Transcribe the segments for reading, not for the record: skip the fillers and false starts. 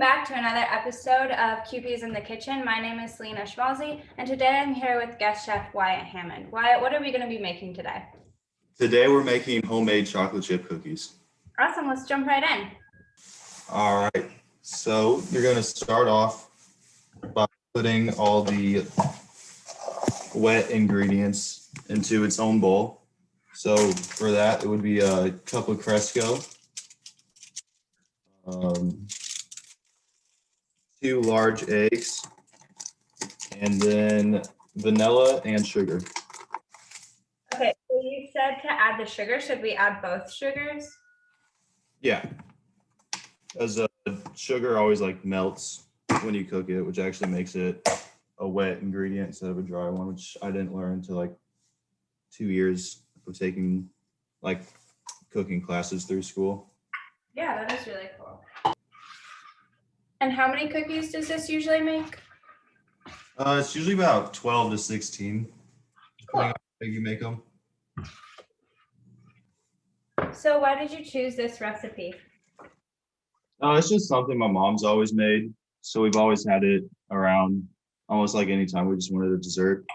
back to another episode of Kewpies in the Kitchen. My name is Celena Schmolzi, and today I'm here with guest chef Wyatt Hammond. Wyatt, what are we going to be making today? Today we're making homemade chocolate chip cookies. Awesome, let's jump right in. All right, so you're going to start off by putting all the wet ingredients into its own bowl. So for that, it would be a cup of Crisco, 2 large eggs, and then vanilla and sugar. Okay, so you said to add the sugar. Should we add both sugars? Yeah, as sugar always melts when you cook it, which actually makes it a wet ingredient instead of a dry one, which I didn't learn until 2 years of taking cooking classes through school. Yeah, that is really cool. And how many cookies does this usually make? It's usually about 12 to 16, Cool. depending on how big you make them. So why did you choose this recipe? It's just something my mom's always made, so we've always had it around almost anytime we just wanted a dessert.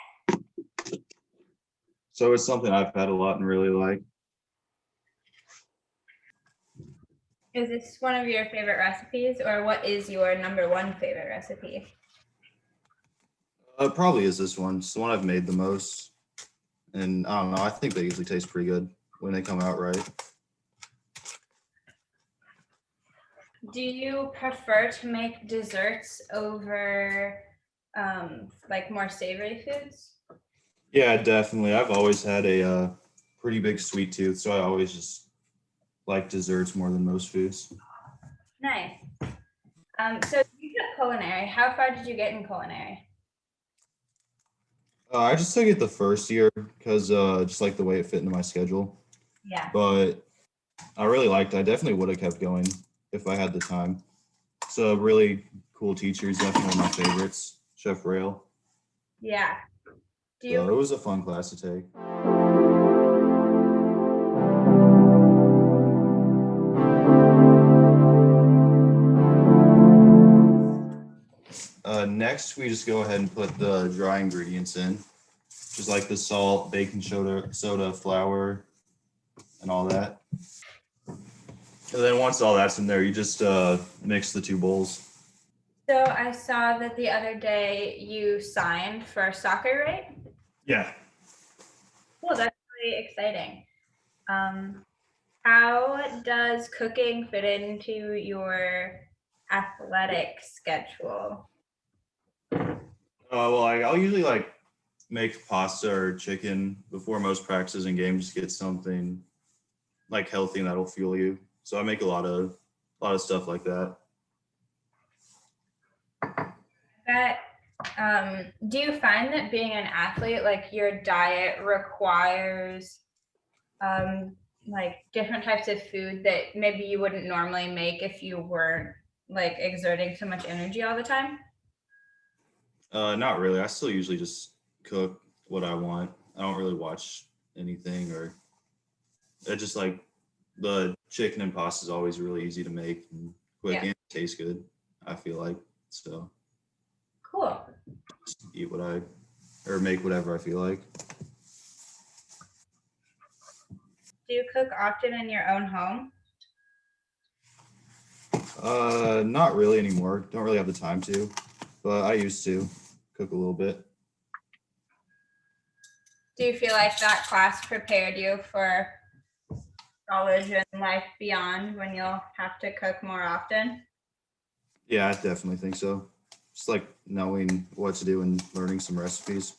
So it's something I've had a lot and really like. Is this one of your favorite recipes, or what is your number one favorite recipe? It probably is this one. It's the one I've made the most. And I don't know, I think they usually taste pretty good when they come out right. Do you prefer to make desserts over more savory foods? Yeah, definitely. I've always had a pretty big sweet tooth, so I always just like desserts more than most foods. Nice. So you took culinary. How far did you get in culinary? I just took it the first year because just the way it fit into my schedule. Yeah. But I really liked it. I definitely would have kept going if I had the time. It's a really cool teacher. He's definitely one of my favorites, Chef Rail. Yeah. So it was a fun class to take. Next, we just go ahead and put the dry ingredients in, just the salt, baking soda, flour, and all that. And then once all that's in there, you just mix the 2 bowls. So I saw that the other day you signed for soccer, right? Yeah. Cool, that's really exciting. How does cooking fit into your athletic schedule? Well, I'll usually make pasta or chicken before most practices and games. Just get something healthy and that'll fuel you. So I make a lot of stuff like that. Do you find that being an athlete, your diet requires different types of food that maybe you wouldn't normally make if you weren't exerting so much energy all the time? Not really. I still usually just cook what I want. I don't really watch anything, or it's just the chicken and pasta is always really easy to make and quick and taste good, I feel like. So cool. Just eat make whatever I feel like. Do you cook often in your own home? Not really anymore. Don't really have the time to, but I used to cook a little bit. Do you feel like that class prepared you for college and life beyond when you'll have to cook more often? Yeah, I definitely think so. Just knowing what to do and learning some recipes.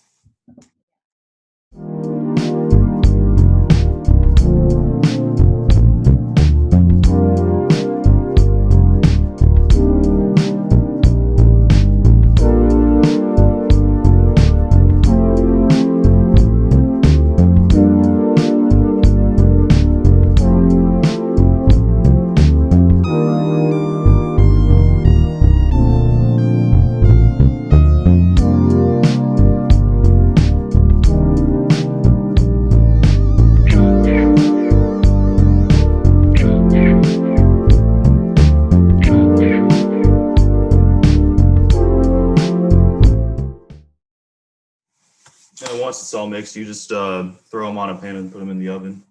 it's all mixed, you just throw them on a pan and put them in the oven.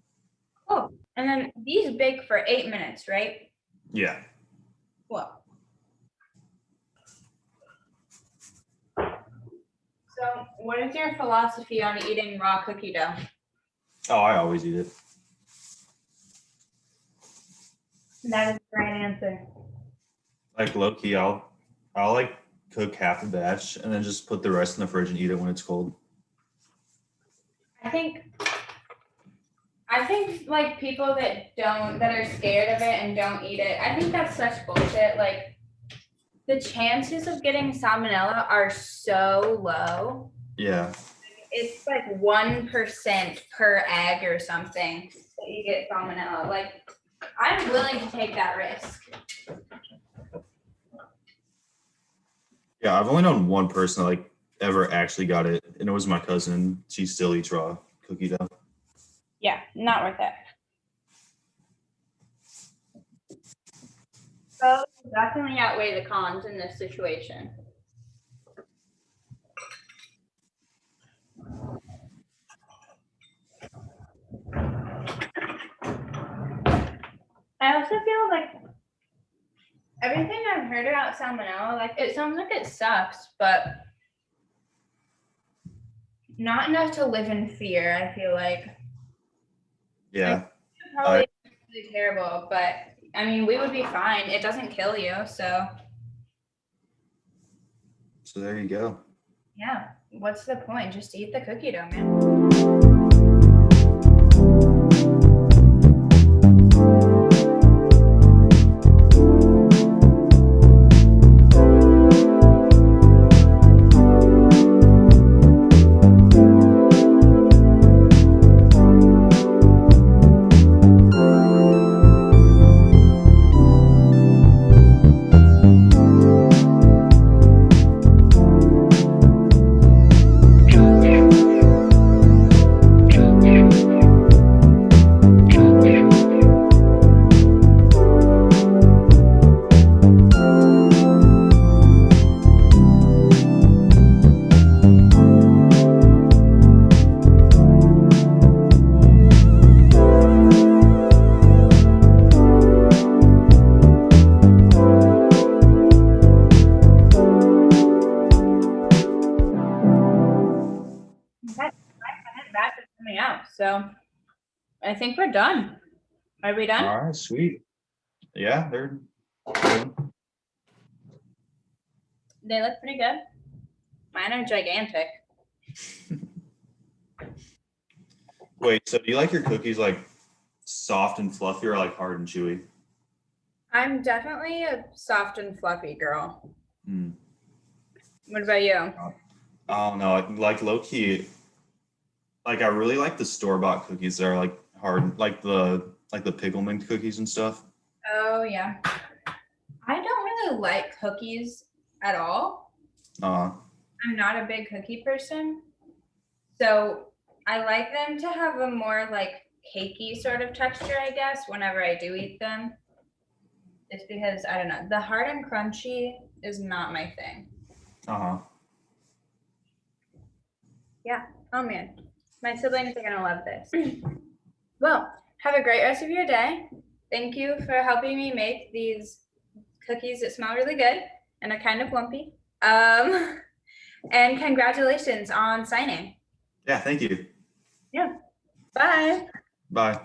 Oh, and then these bake for 8 minutes, right? Yeah. Whoa. So what is your philosophy on eating raw cookie dough? Oh, I always eat it. That is the right answer. Like low key, I'll like cook half a batch and then just put the rest in the fridge and eat it when it's cold. I think like people that are scared of it and don't eat it, I think that's such bullshit. Like the chances of getting salmonella are so low. Yeah. It's like 1% per egg or something that you get salmonella. Like I'm willing to take that risk. Yeah, I've only known one person that like ever actually got it, and it was my cousin. She still eats raw cookie dough. Yeah, not worth it. So definitely outweigh the cons in this situation. I also feel like everything I've heard about salmonella, like it sounds like it sucks, but not enough to live in fear, I feel like. Yeah. Probably really terrible, but I mean, we would be fine. It doesn't kill you, so there you go. yeah. What's the point? Just eat the cookie dough, man. Coming out, so I think we're done. Are we done? All right, sweet. Yeah, they're They look pretty good. Mine are gigantic. Wait, so do you like your cookies like soft and fluffy or like hard and chewy? I'm definitely a soft and fluffy girl. Mm. What about you? I don't know, like low key. Like I really like the store-bought cookies that are like hard, like the pickle-mint cookies and stuff. Oh yeah. I don't really like cookies at all. I'm not a big cookie person. So I like them to have a more like cakey sort of texture, I guess, whenever I do eat them. It's because I don't know, the hard and crunchy is not my thing. Yeah. Oh man. My siblings are gonna love this. Well, have a great rest of your day. Thank you for helping me make these cookies that smell really good and are kind of lumpy. And congratulations on signing. Yeah, thank you. Yeah. Bye. Bye.